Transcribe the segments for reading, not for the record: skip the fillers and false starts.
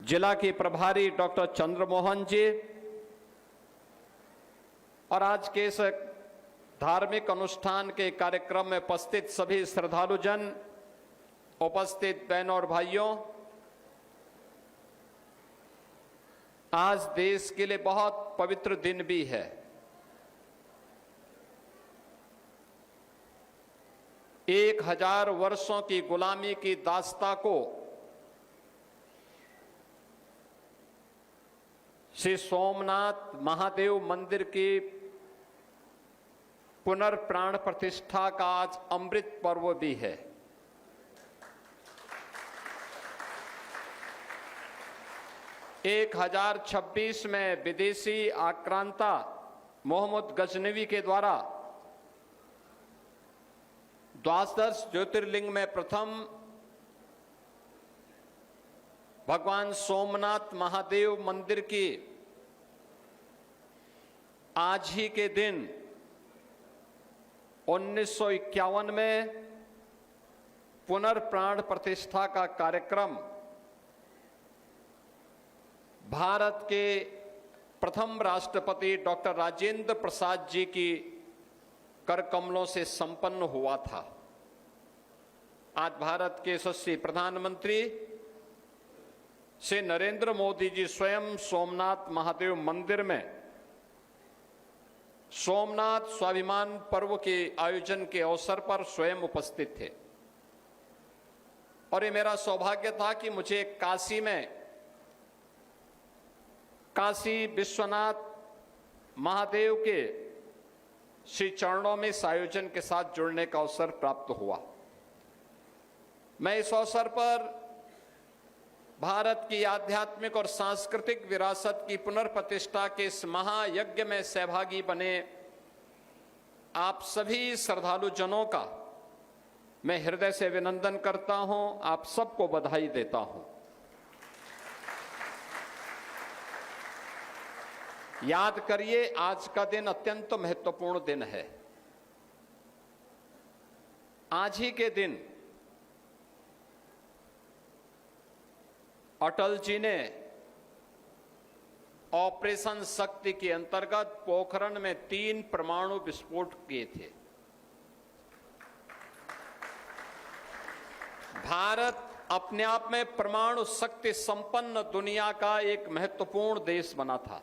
जिला के प्रभारी डॉक्टर चंद्रमोहन जी और आज के इस धार्मिक अनुष्ठान के कार्यक्रम में उपस्थित सभी श्रद्धालुजन, उपस्थित बहनों और भाइयों, आज देश के लिए बहुत पवित्र दिन भी है। एक 1000 वर्षों की गुलामी की दास्ता को श्री सोमनाथ महादेव मंदिर की पुनर्प्राण प्रतिष्ठा का आज अमृत पर्व भी है। एक 1026 में विदेशी आक्रांता मोहम्मद गजनवी के द्वारा द्वादश ज्योतिर्लिंग में प्रथम भगवान सोमनाथ महादेव मंदिर की आज ही के दिन 1951 में पुनर्प्राण प्रतिष्ठा का कार्यक्रम भारत के प्रथम राष्ट्रपति डॉक्टर राजेंद्र प्रसाद जी की कर कमलों से संपन्न हुआ था। आज भारत के यशस्वी प्रधानमंत्री श्री नरेंद्र मोदी जी स्वयं सोमनाथ महादेव मंदिर में सोमनाथ स्वाभिमान पर्व के आयोजन के अवसर पर स्वयं उपस्थित थे और ये मेरा सौभाग्य था कि मुझे काशी में काशी विश्वनाथ महादेव के श्री चरणों में इस आयोजन के साथ जुड़ने का अवसर प्राप्त हुआ। मैं इस अवसर पर भारत की आध्यात्मिक और सांस्कृतिक विरासत की पुनर्प्रतिष्ठा के इस महायज्ञ में सहभागी बने आप सभी श्रद्धालु जनों का मैं हृदय से अभिनंदन करता हूं, आप सबको बधाई देता हूं। याद करिए, आज का दिन अत्यंत महत्वपूर्ण दिन है। आज ही के दिन अटल जी ने ऑपरेशन शक्ति के अंतर्गत पोखरण में 3 परमाणु विस्फोट किए थे। भारत अपने आप में परमाणु शक्ति संपन्न दुनिया का एक महत्वपूर्ण देश बना था।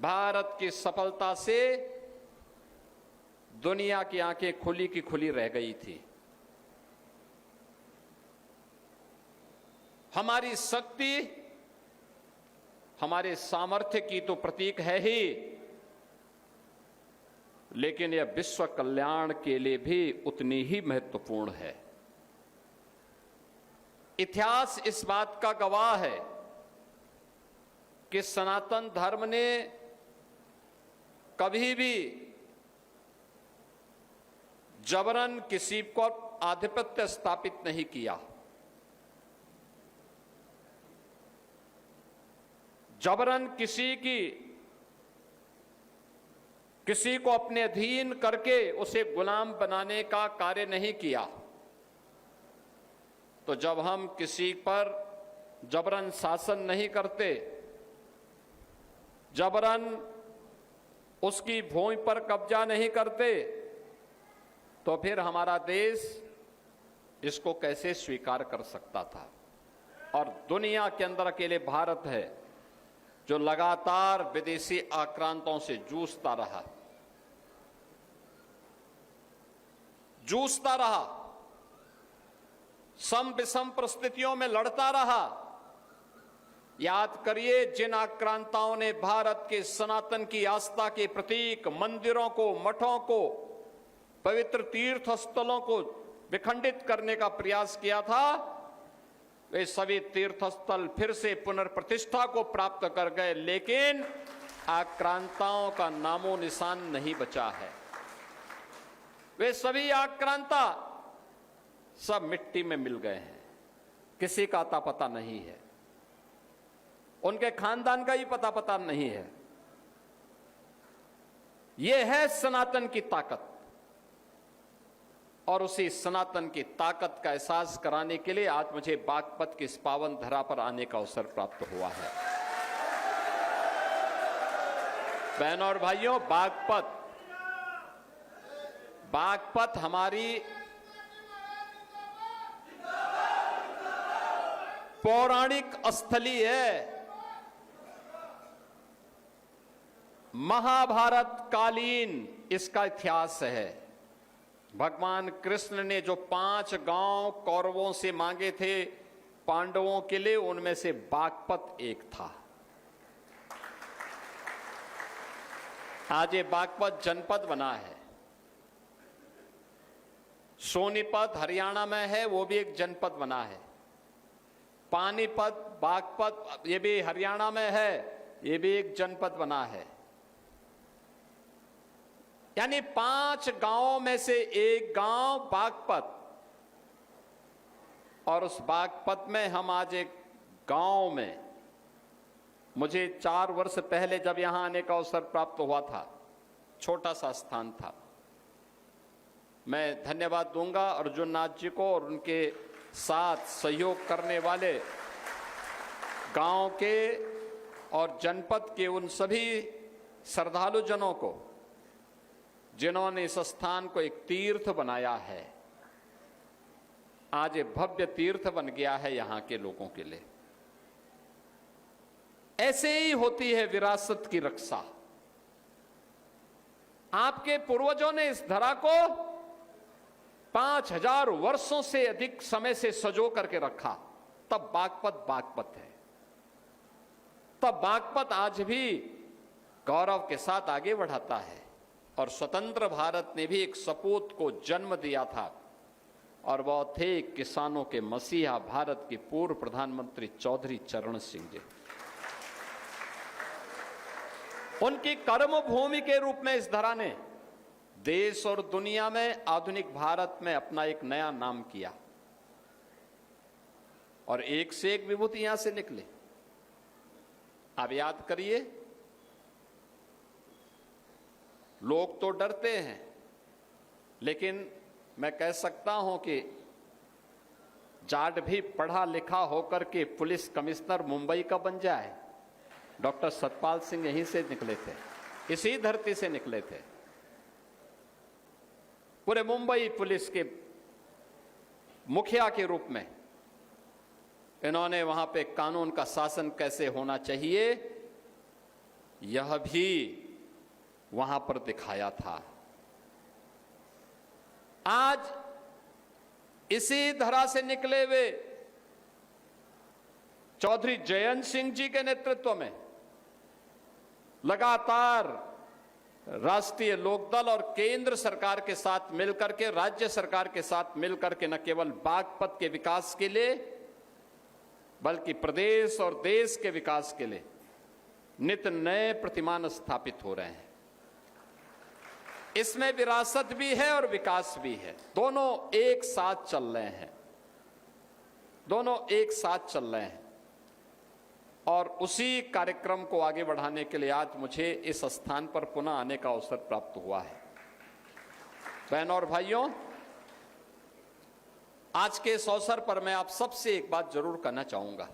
भारत की सफलता से दुनिया की आंखें खुली की खुली रह गई थी। हमारी शक्ति हमारे सामर्थ्य की तो प्रतीक है ही, लेकिन यह विश्व कल्याण के लिए भी उतनी ही महत्वपूर्ण है। इतिहास इस बात का गवाह है कि सनातन धर्म ने कभी भी जबरन किसी को आधिपत्य स्थापित नहीं किया। जबरन किसी को अपने अधीन करके उसे गुलाम बनाने का कार्य नहीं किया। तो जब हम किसी पर जबरन शासन नहीं करते, जबरन उसकी भूमि पर कब्जा नहीं करते, तो फिर हमारा देश इसको कैसे स्वीकार कर सकता था। और दुनिया के अंदर अकेले भारत है जो लगातार विदेशी आक्रांतों से जूझता रहा, सम विषम परिस्थितियों में लड़ता रहा। याद करिए, जिन आक्रांताओं ने भारत के सनातन की आस्था के प्रतीक मंदिरों को, मठों को, पवित्र तीर्थ स्थलों को विखंडित करने का प्रयास किया था, वे सभी तीर्थस्थल फिर से पुनर्प्रतिष्ठा को प्राप्त कर गए, लेकिन आक्रांताओं का नामो निशान नहीं बचा है। वे सभी आक्रांता सब मिट्टी में मिल गए हैं, किसी का अता पता नहीं है, उनके खानदान का ही पता नहीं है। यह है सनातन की ताकत। और उसी सनातन की ताकत का एहसास कराने के लिए आज मुझे बागपत की इस पावन धरा पर आने का अवसर प्राप्त हुआ है। बहनों और भाइयों, बागपत हमारी पौराणिक स्थली है। महाभारत कालीन इसका इतिहास है। भगवान कृष्ण ने जो 5 गांव कौरवों से मांगे थे पांडवों के लिए, उनमें से बागपत एक था। आज ये बागपत जनपद बना है। सोनीपत हरियाणा में है, वो भी एक जनपद बना है। पानीपत, बागपत ये भी हरियाणा में है, ये भी एक जनपद बना है। यानी 5 गांवों में से एक गांव बागपत, और उस बागपत में हम आज एक गांव में, मुझे 4 वर्ष पहले जब यहां आने का अवसर प्राप्त हुआ था, छोटा सा स्थान था। मैं धन्यवाद दूंगा अर्जुन नाथ जी को और उनके साथ सहयोग करने वाले गांव के और जनपद के उन सभी श्रद्धालु जनों को जिन्होंने इस स्थान को एक तीर्थ बनाया है। आज ये भव्य तीर्थ बन गया है यहां के लोगों के लिए। ऐसे ही होती है विरासत की रक्षा। आपके पूर्वजों ने इस धरा को 5000 वर्षों से अधिक समय से सजो करके रखा, तब बागपत है। तब बागपत आज भी गौरव के साथ आगे बढ़ाता है। और स्वतंत्र भारत ने भी एक सपूत को जन्म दिया था, और वह थे किसानों के मसीहा, भारत के पूर्व प्रधानमंत्री चौधरी चरण सिंह जी। उनकी कर्म भूमि के रूप में इस धरा ने देश और दुनिया में, आधुनिक भारत में अपना एक नया नाम किया, और एक से एक विभूति यहां से निकले। आप याद करिए, लोग तो डरते हैं, लेकिन मैं कह सकता हूं कि जाट भी पढ़ा लिखा होकर के पुलिस कमिश्नर मुंबई का बन जाए। डॉक्टर सतपाल सिंह यहीं से निकले थे, इसी धरती से निकले थे। पूरे मुंबई पुलिस के मुखिया के रूप में इन्होंने वहां पे कानून का शासन कैसे होना चाहिए, यह भी वहां पर दिखाया था। आज इसी धरा से निकले हुए चौधरी जयंत सिंह जी के नेतृत्व में लगातार राष्ट्रीय लोकदल और केंद्र सरकार के साथ मिलकर के, राज्य सरकार के साथ मिलकर के न केवल बागपत के विकास के लिए बल्कि प्रदेश और देश के विकास के लिए नित नए प्रतिमान स्थापित हो रहे हैं। इसमें विरासत भी है और विकास भी है, दोनों एक साथ चल रहे हैं, दोनों एक साथ चल रहे हैं। और उसी कार्यक्रम को आगे बढ़ाने के लिए आज मुझे इस स्थान पर पुनः आने का अवसर प्राप्त हुआ है। बहनों और भाइयों, आज के इस अवसर पर मैं आप सबसे एक बात जरूर कहना चाहूंगा।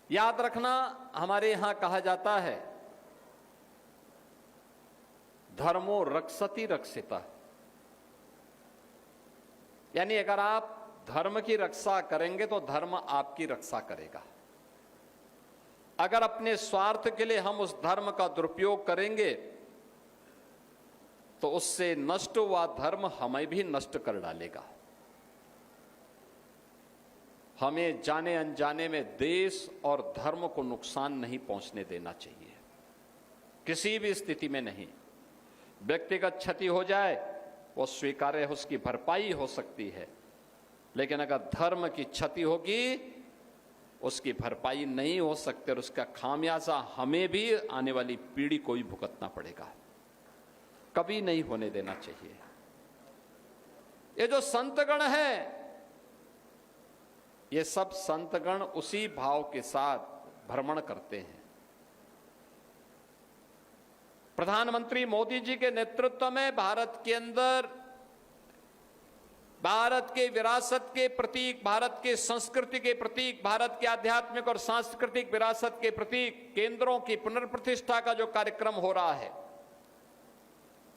याद रखना, हमारे यहां कहा जाता है धर्मो रक्षति रक्षिता, यानी अगर आप धर्म की रक्षा करेंगे तो धर्म आपकी रक्षा करेगा। अगर अपने स्वार्थ के लिए हम उस धर्म का दुरुपयोग करेंगे तो उससे नष्ट हुआ धर्म हमें भी नष्ट कर डालेगा। हमें जाने अनजाने में देश और धर्म को नुकसान नहीं पहुंचने देना चाहिए, किसी भी स्थिति में नहीं। व्यक्तिगत क्षति हो जाए वो स्वीकार्य है, उसकी भरपाई हो सकती है, लेकिन अगर धर्म की क्षति होगी उसकी भरपाई नहीं हो सकती और उसका खामियाजा हमें भी आने वाली पीढ़ी को ही भुगतना पड़ेगा। कभी नहीं होने देना चाहिए। ये जो संतगण है, ये सब संतगण उसी भाव के साथ भ्रमण करते हैं। प्रधानमंत्री मोदी जी के नेतृत्व में भारत के अंदर भारत के विरासत के प्रतीक, भारत के संस्कृति के प्रतीक, भारत के आध्यात्मिक और सांस्कृतिक विरासत के प्रतीक केंद्रों की पुनर्प्रतिष्ठा का जो कार्यक्रम हो रहा है,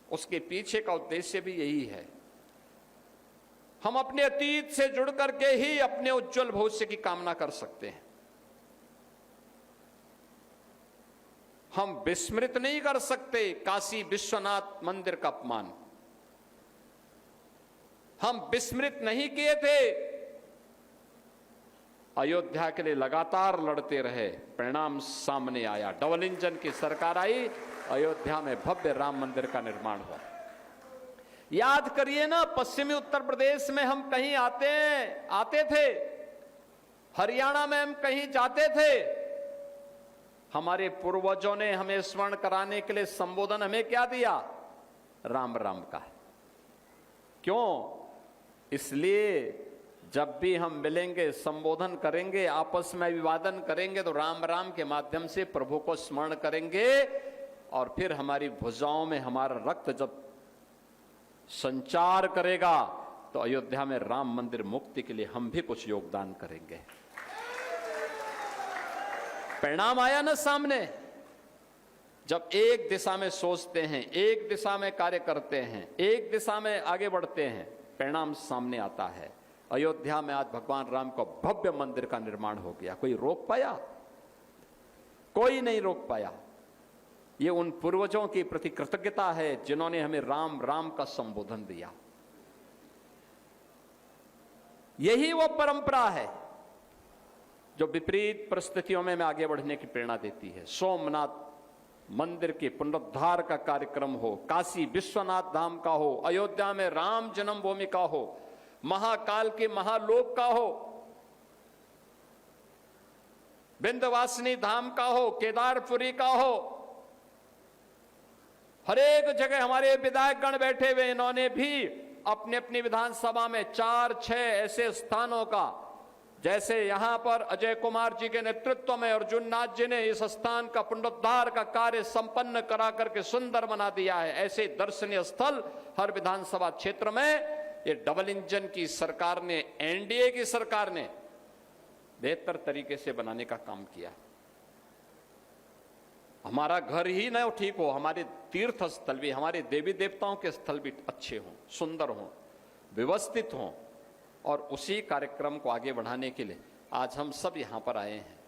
उसके पीछे का उद्देश्य भी यही है। हम अपने अतीत से जुड़ करके ही अपने उज्जवल भविष्य की कामना कर सकते हैं। हम विस्मृत नहीं कर सकते काशी विश्वनाथ मंदिर का अपमान। हम विस्मृत नहीं किए थे, अयोध्या के लिए लगातार लड़ते रहे, परिणाम सामने आया। डबल इंजन की सरकार आई, अयोध्या में भव्य राम मंदिर का निर्माण हुआ। याद करिए ना, पश्चिमी उत्तर प्रदेश में हम कहीं आते थे, हरियाणा में हम कहीं जाते थे, हमारे पूर्वजों ने हमें स्मरण कराने के लिए संबोधन हमें क्या दिया? राम राम का। क्यों? इसलिए जब भी हम मिलेंगे, संबोधन करेंगे, आपस में अभिवादन करेंगे तो राम राम के माध्यम से प्रभु को स्मरण करेंगे, और फिर हमारी भुजाओं में हमारा रक्त जब संचार करेगा तो अयोध्या में राम मंदिर मुक्ति के लिए हम भी कुछ योगदान करेंगे। परिणाम आया ना सामने। जब एक दिशा में सोचते हैं, एक दिशा में कार्य करते हैं, एक दिशा में आगे बढ़ते हैं, परिणाम सामने आता है। अयोध्या में आज भगवान राम का भव्य मंदिर का निर्माण हो गया। कोई रोक पाया? कोई नहीं रोक पाया। ये उन पूर्वजों की प्रति कृतज्ञता है जिन्होंने हमें राम राम का संबोधन दिया। यही वो परंपरा है जो विपरीत परिस्थितियों में आगे बढ़ने की प्रेरणा देती है। सोमनाथ मंदिर के पुनरुद्धार का कार्यक्रम हो, काशी विश्वनाथ धाम का हो, अयोध्या में राम जन्मभूमि का हो, महाकाल के महालोक का हो, विंध्यवासिनी धाम का हो, केदारपुरी का हो, हर एक जगह हमारे विधायकगण बैठे हुए, इन्होंने भी अपने अपनी विधानसभा में 4-6 ऐसे स्थानों का, जैसे यहां पर अजय कुमार जी के नेतृत्व में अर्जुन नाथ जी ने इस स्थान का पुनरुद्धार का कार्य संपन्न करा करके सुंदर बना दिया है, ऐसे दर्शनीय स्थल हर विधानसभा क्षेत्र में ये डबल इंजन की सरकार ने, एनडीए की सरकार ने बेहतर तरीके से बनाने का काम किया। हमारा घर ही न ठीक हो, हमारे तीर्थ स्थल भी, हमारे देवी देवताओं के स्थल भी अच्छे हों, सुंदर हों, व्यवस्थित हों, और उसी कार्यक्रम को आगे बढ़ाने के लिए आज हम सब यहां पर आए हैं।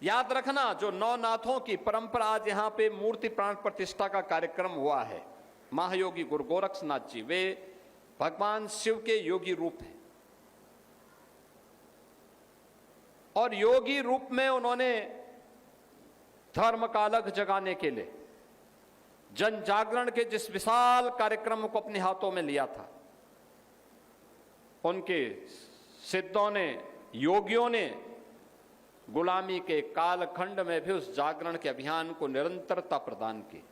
याद रखना, जो नवनाथों की परंपरा, आज यहां पे मूर्ति प्राण प्रतिष्ठा का कार्यक्रम हुआ है। महायोगी गुरु गोरक्षनाथ जी, वे भगवान शिव के योगी रूप हैं, और योगी रूप में उन्होंने धर्म का अलग जगाने के लिए जन जागरण के जिस विशाल कार्यक्रम को अपने हाथों में लिया था, उनके सिद्धों ने, योगियों ने गुलामी के कालखंड में भी उस जागरण के अभियान को निरंतरता प्रदान की।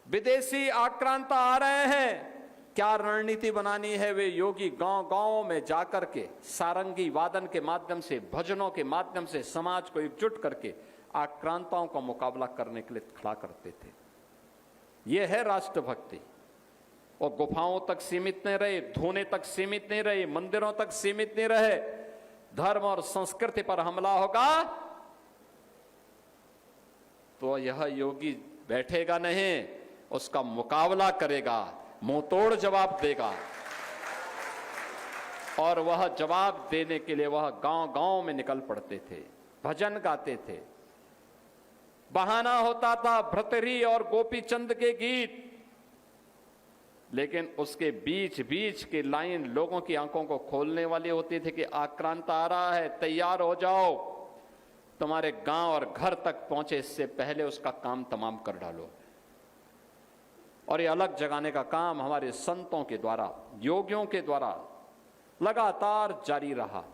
विदेशी आक्रांता आ रहे हैं, क्या रणनीति बनानी है? वे योगी गांव-गांव में जाकर के सारंगी वादन के माध्यम से, भजनों के माध्यम से समाज को एकजुट करके आक्रांताओं का मुकाबला करने के लिए खड़ा करते थे। यह है राष्ट्रभक्ति। और गुफाओं तक सीमित नहीं रहे, धोने तक सीमित नहीं रहे, मंदिरों तक सीमित नहीं रहे। धर्म और संस्कृति पर हमला होगा तो यह योगी बैठेगा नहीं, उसका मुकाबला करेगा, मुंहतोड़ जवाब देगा। और वह जवाब देने के लिए वह गांव-गांव में निकल पड़ते थे, भजन गाते थे। बहाना होता था भ्रतरी और गोपीचंद के गीत, लेकिन उसके बीच बीच की लाइन लोगों की आंखों को खोलने वाली होती थी कि आक्रांत आ रहा है, तैयार हो जाओ, तुम्हारे गांव और घर तक पहुंचे इससे पहले उसका काम तमाम कर डालो। और ये अलग जगाने का काम हमारे संतों के द्वारा, योगियों के द्वारा लगातार जारी रहा।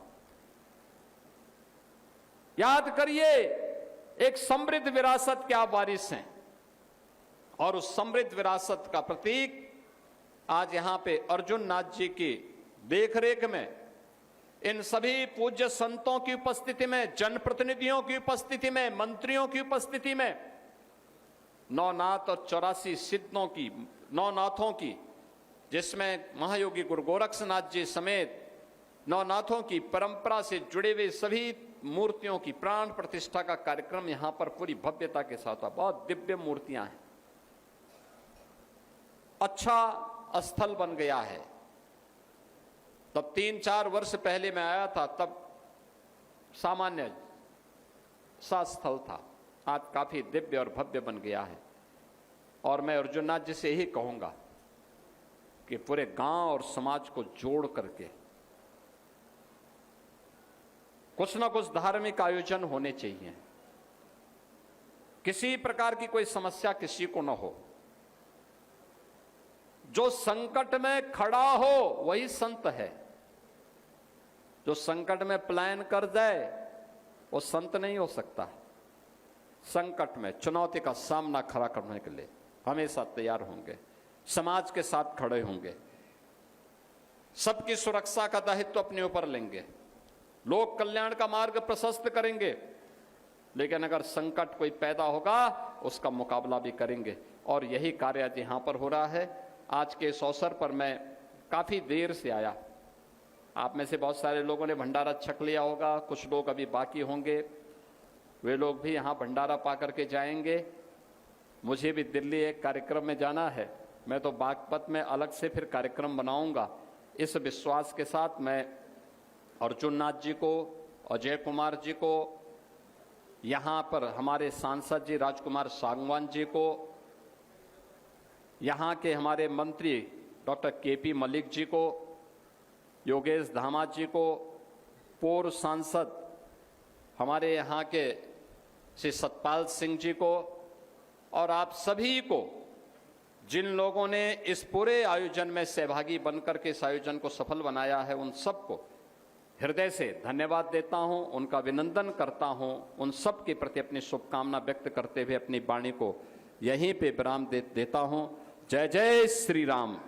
याद करिए, एक समृद्ध विरासत के आप वारिस हैं, और उस समृद्ध विरासत का प्रतीक आज यहां पे अर्जुन नाथ जी की देखरेख में, इन सभी पूज्य संतों की उपस्थिति में, जनप्रतिनिधियों की उपस्थिति में, मंत्रियों की उपस्थिति में नौनाथ और 84 सिद्धों की, नौनाथों की, जिसमें महायोगी गुरु गोरक्षनाथ जी समेत नौनाथों की परंपरा से जुड़े हुए सभी मूर्तियों की प्राण प्रतिष्ठा का कार्यक्रम यहां पर पूरी भव्यता के साथ हुआ। बहुत दिव्य मूर्तियां हैं, अच्छा स्थल बन गया है। तब 3-4 वर्ष पहले मैं आया था, तब सामान्य सा स्थल था, आज काफी दिव्य और भव्य बन गया है। और मैं अर्जुननाथ जी से यही कहूंगा कि पूरे गांव और समाज को जोड़ करके कुछ ना कुछ धार्मिक आयोजन होने चाहिए। किसी प्रकार की कोई समस्या किसी को ना हो। जो संकट में खड़ा हो वही संत है। जो संकट में प्लान कर जाए वो संत नहीं हो सकता। संकट में चुनौती का सामना खड़ा करने के लिए हमेशा तैयार होंगे, समाज के साथ खड़े होंगे, सबकी सुरक्षा का दायित्व अपने ऊपर लेंगे, लोक कल्याण का मार्ग प्रशस्त करेंगे। लेकिन अगर संकट कोई पैदा होगा उसका मुकाबला भी करेंगे। और यही कार्य आज यहां पर हो रहा है। आज के इस अवसर पर मैं काफी देर से आया। आप में से बहुत सारे लोगों ने भंडारा छक लिया होगा, कुछ लोग अभी बाकी होंगे, वे लोग भी यहां भंडारा पा करके जाएंगे। मुझे भी दिल्ली एक कार्यक्रम में जाना है, मैं तो बागपत में अलग से फिर कार्यक्रम बनाऊंगा। इस विश्वास के साथ मैं अर्जुननाथ जी को, अजय कुमार जी को, यहाँ पर हमारे सांसद जी राजकुमार सांगवान जी को, यहाँ के हमारे मंत्री डॉक्टर केपी मलिक जी को, योगेश धामा जी को, पूर्व सांसद हमारे यहाँ के श्री सतपाल सिंह जी को, और आप सभी को, जिन लोगों ने इस पूरे आयोजन में सहभागी बनकर के इस आयोजन को सफल बनाया है, उन सबको हृदय से धन्यवाद देता हूं, उनका अभिनंदन करता हूं। उन सब के प्रति अपनी शुभकामना व्यक्त करते हुए अपनी वाणी को यहीं पे विराम देता हूं। जय जय श्री राम।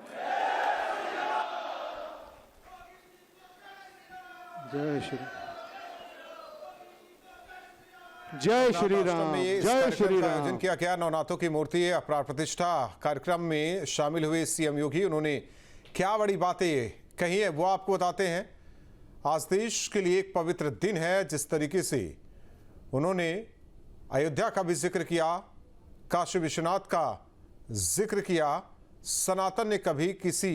जय श्री जय श्री राम। जय श्री राम। आयोजन किया गया नवनाथों की मूर्ति प्राण प्रतिष्ठा कार्यक्रम में शामिल हुए सीएम योगी, उन्होंने क्या बड़ी बातें कही है वो आपको बताते हैं। आज देश के लिए एक पवित्र दिन है। जिस तरीके से उन्होंने अयोध्या का भी जिक्र किया, काशी विश्वनाथ का जिक्र किया, सनातन ने कभी किसी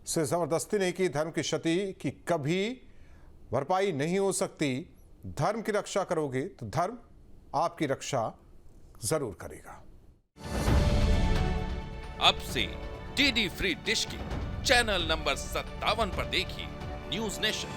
से जबरदस्ती नहीं की। धर्म की क्षति की कभी भरपाई नहीं हो सकती। धर्म की रक्षा करोगे तो धर्म आपकी रक्षा जरूर करेगा। अब से डीडी फ्री डिश की चैनल नंबर 57 पर देखिए न्यूज नेशन।